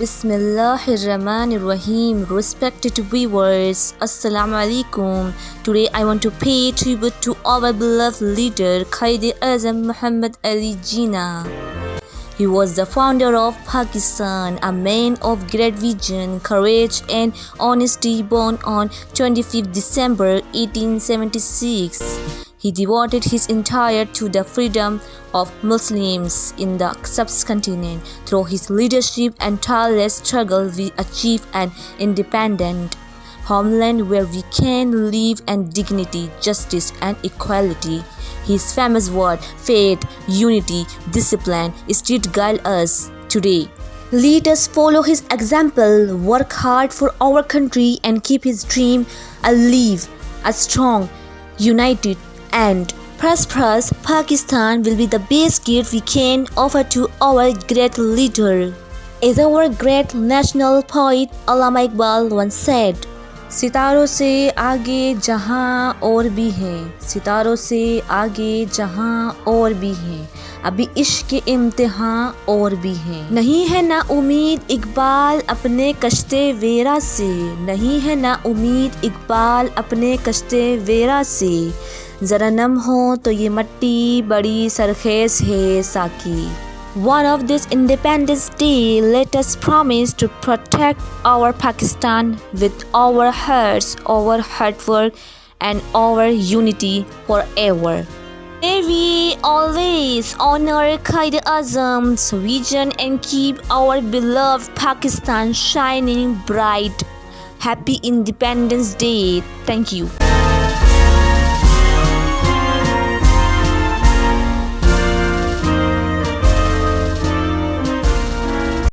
Bismillah Rahim. Respected viewers, Assalamu Alaikum. Today I want to pay tribute to our beloved leader Quaid-e-Azam Muhammad Ali Jinnah. He was the founder of Pakistan, a man of great vision, courage and honesty, born on 25th December 1876. He devoted his entire to the freedom of Muslims in the subcontinent. Through his leadership and tireless struggle, we achieved an independent homeland where we can live in dignity, justice and equality. His famous word, faith, unity, discipline, still guide us today. Let us follow his example, work hard for our country and keep his dream alive. A strong, united and prosperous Pakistan will be the best gift we can offer to our great leader. As our great national poet Allama Iqbal once said, सितारों से आगे जहां और भी हैं, सितारों से आगे जहां और भी हैं, अभी इश्क के इम्तिहान और भी हैं। नहीं है ना उम्मीद इकबाल अपने कश्ते वेरा से, नहीं है ना उम्मीद इकबाल अपने कश्ते वेरा से, ज़रा नम हो तो ये मट्टी बड़ी सरखेज़ है साकी। One of this Independence Day, let us promise to protect our Pakistan with our hearts, our hard work and our unity forever. May we always honor Quaid-e-Azam's vision and keep our beloved Pakistan shining bright. Happy Independence Day. Thank you.